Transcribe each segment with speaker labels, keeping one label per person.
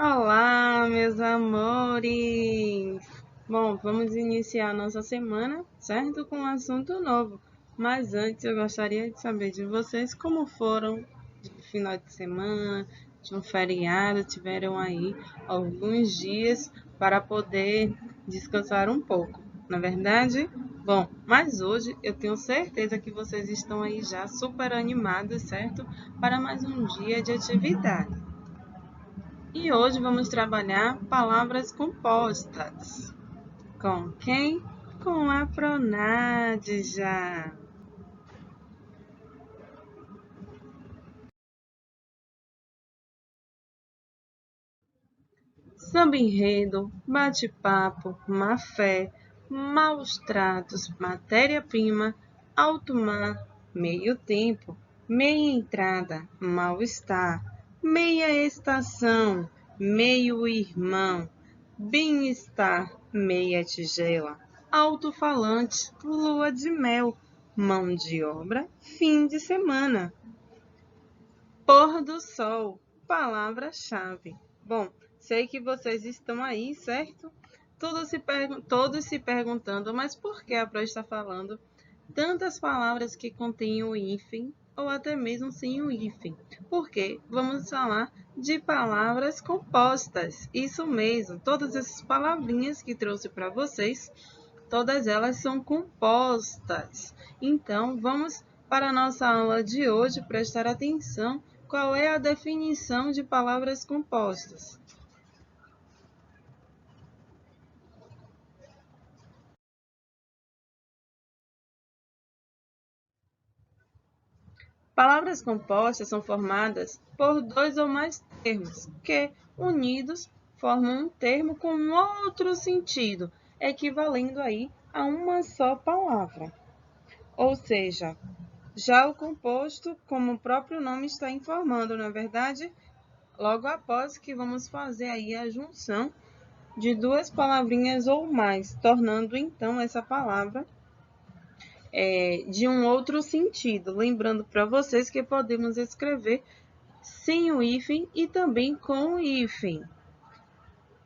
Speaker 1: Olá, meus amores! Bom, vamos iniciar nossa semana, certo? Com um assunto novo. Mas antes eu gostaria de saber de vocês como foram de final de semana, de um feriado, tiveram aí alguns dias para poder descansar um pouco, não é verdade? Bom, mas hoje eu tenho certeza que vocês estão aí já super animados, certo? Para mais um dia de atividade. E hoje vamos trabalhar palavras compostas. Com quem? Com a Pronádja. Samba-enredo, bate-papo, má-fé, maus-tratos, matéria-prima, alto mar, meio-tempo, meia-entrada, mal-estar, meia-estação, meio-irmão, bem-estar, meia-tigela, alto-falante, lua de mel, mão de obra, fim de semana. Pôr do sol, palavra-chave. Bom, sei que vocês estão aí, certo? Todos se perguntando, mas por que a Pro está falando tantas palavras que contêm o hífen ou até mesmo sem o hífen? Porque vamos falar de palavras compostas. Isso mesmo, todas essas palavrinhas que trouxe para vocês, todas elas são compostas. Então, vamos para a nossa aula de hoje prestar atenção qual é a definição de palavras compostas. Palavras compostas são formadas por dois ou mais termos que, unidos, formam um termo com outro sentido, equivalendo aí a uma só palavra. Ou seja, já o composto, como o próprio nome está informando, não é verdade? Logo após que vamos fazer aí a junção de duas palavrinhas ou mais, tornando então essa palavra de um outro sentido. Lembrando para vocês que podemos escrever sem o hífen e também com o hífen.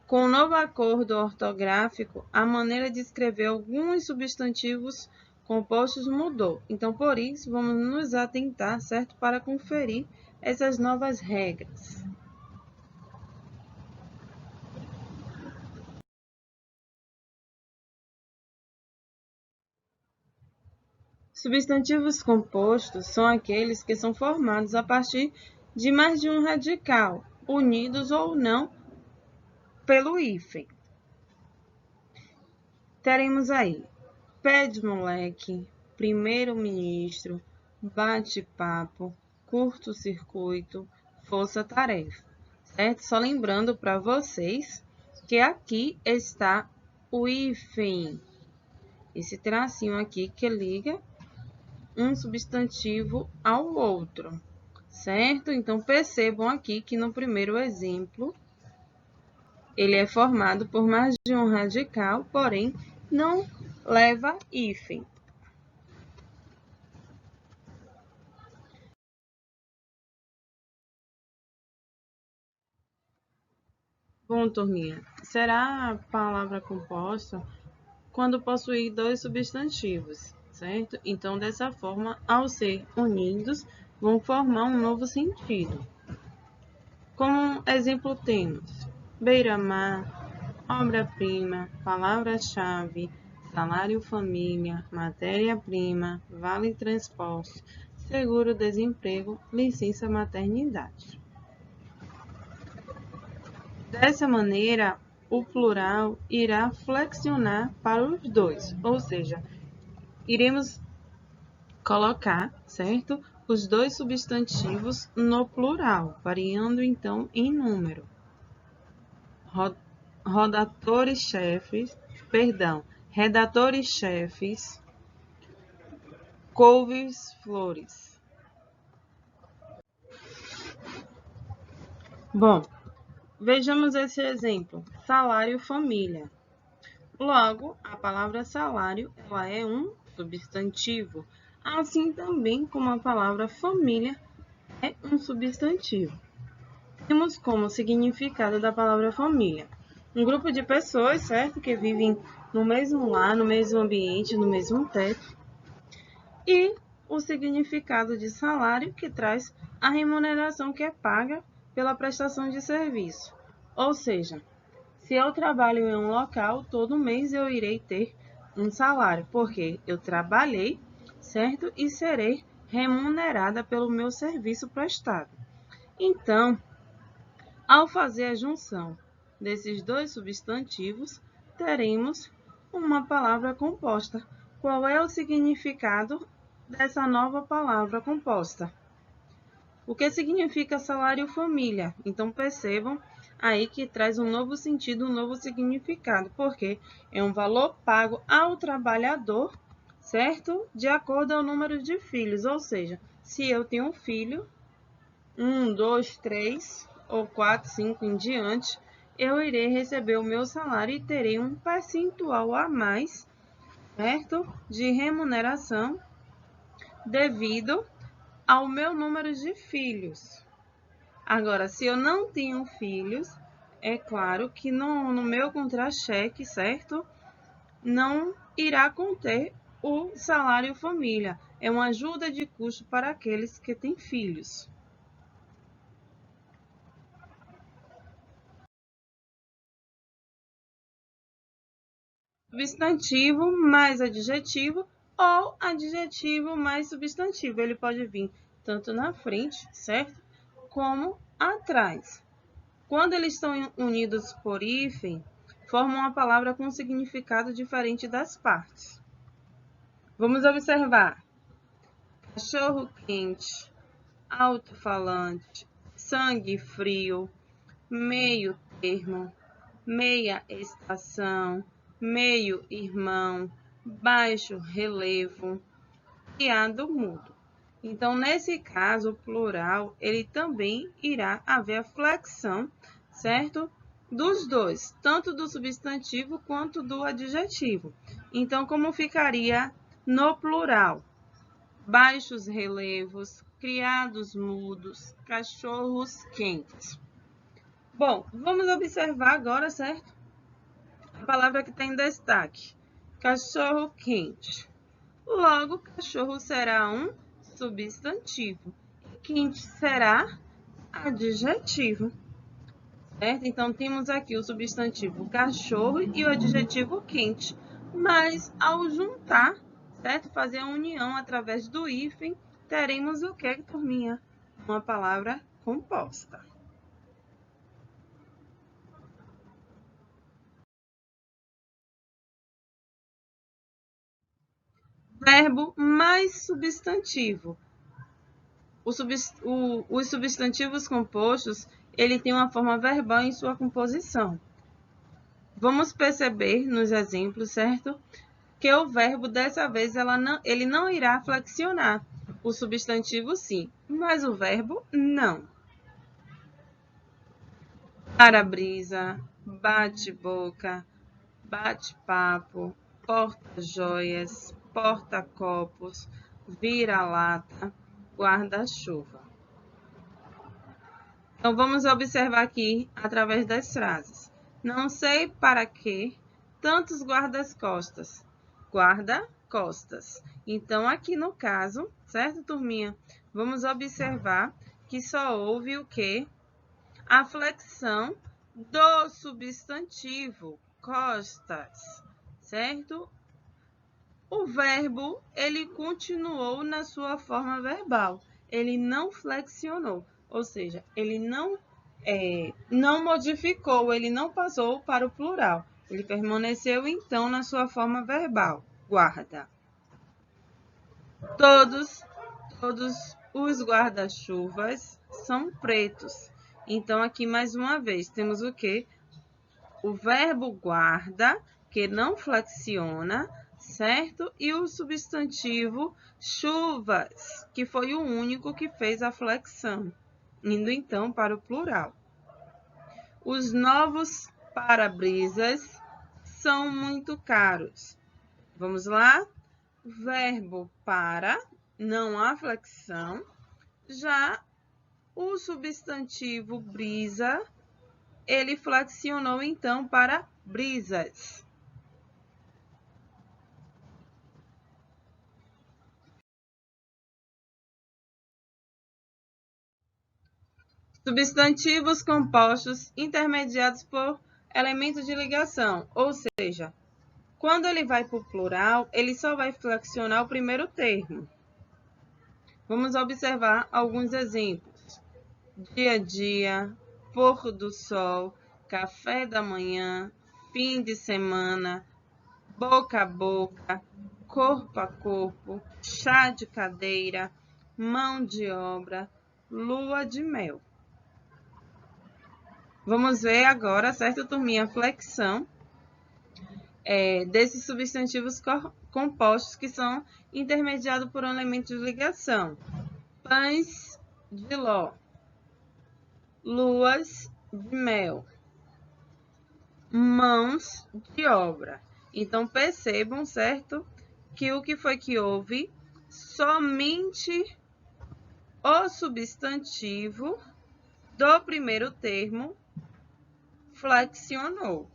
Speaker 1: Com o novo acordo ortográfico, a maneira de escrever alguns substantivos compostos mudou. Então, por isso, vamos nos atentar, certo, para conferir essas novas regras. Substantivos compostos são aqueles que são formados a partir de mais de um radical, unidos ou não pelo hífen. Teremos aí pé de moleque, primeiro-ministro, bate-papo, curto-circuito, força-tarefa, certo? Só lembrando para vocês que aqui está o hífen, esse tracinho aqui que liga um substantivo ao outro, certo? Então, percebam aqui que no primeiro exemplo, ele é formado por mais de um radical, porém, não leva hífen. Bom, turminha, será a palavra composta quando possuir dois substantivos, certo? Então, dessa forma, ao ser unidos, vão formar um novo sentido. Como exemplo temos beira-mar, obra-prima, palavra-chave, salário-família, matéria-prima, vale-transporte, seguro-desemprego, licença-maternidade. Dessa maneira, o plural irá flexionar para os dois, ou seja, iremos colocar, certo? Os dois substantivos no plural, variando então em número. Redatores-chefes, couves-flores. Bom, vejamos esse exemplo, salário-família. Logo, a palavra salário ela é um substantivo, assim também como a palavra família é um substantivo. temos como significado da palavra família um grupo de pessoas, certo? Que vivem no mesmo lar, no mesmo ambiente, no mesmo teto. E o significado de salário, que traz a remuneração que é paga pela prestação de serviço. Ou seja, se eu trabalho em um local, todo mês eu irei ter um salário, porque eu trabalhei, certo? E serei remunerada pelo meu serviço prestado. Então, ao fazer a junção desses dois substantivos, teremos uma palavra composta. Qual é o significado dessa nova palavra composta? O que significa salário família? Então, percebam aí que traz um novo sentido, um novo significado, porque é um valor pago ao trabalhador, certo? De acordo ao número de filhos, ou seja, se eu tenho um filho, 1, 2, 3 ou 4, 5 em diante, eu irei receber o meu salário e terei um percentual a mais, certo? De remuneração devido ao meu número de filhos. Agora, se eu não tenho filhos, é claro que no meu contra-cheque, certo? Não irá conter o salário família. É uma ajuda de custo para aqueles que têm filhos. Substantivo mais adjetivo ou adjetivo mais substantivo. Ele pode vir tanto na frente, certo? Como atrás. Quando eles estão unidos por hífen, formam uma palavra com significado diferente das partes. Vamos observar: cachorro quente, alto-falante, sangue frio, meio termo, meia estação, meio irmão, baixo relevo, criado mudo. Então, nesse caso, o plural, ele também irá haver a flexão, certo? Dos dois, tanto do substantivo quanto do adjetivo. Então, como ficaria no plural? Baixos relevos, criados mudos, cachorros quentes. Bom, vamos observar agora, certo? A palavra que está em destaque, cachorro quente. Logo, cachorro será um substantivo e quente será adjetivo, certo? Então, temos aqui o substantivo cachorro e o adjetivo quente. Mas, ao juntar, certo? Fazer a união através do hífen, teremos o que, turminha? Uma palavra composta. Verbo mais substantivo. Os substantivos compostos, ele tem uma forma verbal em sua composição. Vamos perceber nos exemplos, certo? Que o verbo, dessa vez, ele não irá flexionar. O substantivo, sim, mas o verbo, não. Para-brisa, bate-boca, bate-papo, porta-joias, porta-copos, vira-lata, guarda-chuva. Então, vamos observar aqui através das frases. Não sei para que tantos guarda-costas. Guarda-costas. Então, aqui no caso, certo, turminha? Vamos observar que só houve o quê? A flexão do substantivo costas, certo? O verbo, ele continuou na sua forma verbal. Ele não flexionou, ou seja, ele não modificou, ele não passou para o plural. Ele permaneceu, então, na sua forma verbal. Guarda. Todos os guarda-chuvas são pretos. Então, aqui, mais uma vez, temos o quê? O verbo guarda, que não flexiona, certo? E o substantivo chuvas, que foi o único que fez a flexão, indo então para o plural. Os novos para-brisas são muito caros. Vamos lá? Verbo para, não há flexão. Já O substantivo brisa, ele flexionou então para brisas. Substantivos compostos intermediados por elementos de ligação, ou seja, quando ele vai para o plural, ele só vai flexionar o primeiro termo. Vamos observar alguns exemplos. Dia a dia, pôr do sol, café da manhã, fim de semana, boca a boca, corpo a corpo, chá de cadeira, mão de obra, lua de mel. Vamos ver agora, certo, turminha, a flexão desses substantivos compostos que são intermediados por um elemento de ligação. Pães de ló, luas de mel, mãos de obra. Então, percebam, certo, que o que foi que houve? Somente o substantivo do primeiro termo flexionou.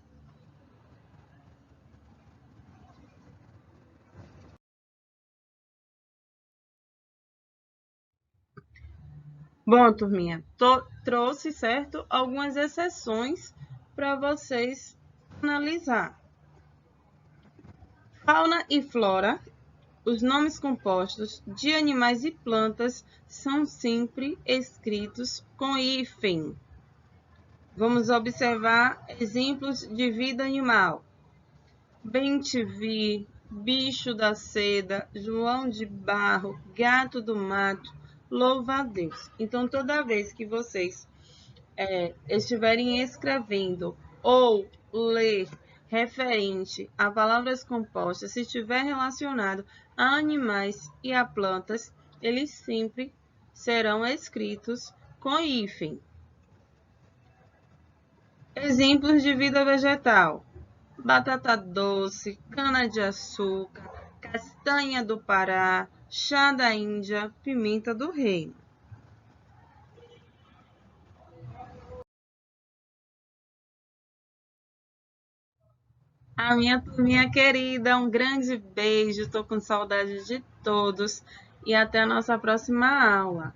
Speaker 1: Bom, turminha, trouxe, certo, algumas exceções para vocês analisar. Fauna e flora, os nomes compostos de animais e plantas são sempre escritos com hífen. Vamos observar exemplos de vida animal. Bem-te-vi, bicho da seda, João de barro, gato do mato, louva a Deus. Então, toda vez que vocês estiverem escrevendo ou ler referente a palavras compostas, se estiver relacionado a animais e a plantas, eles sempre serão escritos com hífen. Exemplos de vida vegetal: batata doce, cana-de-açúcar, castanha do Pará, chá da Índia, pimenta do reino. A minha turminha querida, um grande beijo, estou com saudade de todos e até a nossa próxima aula.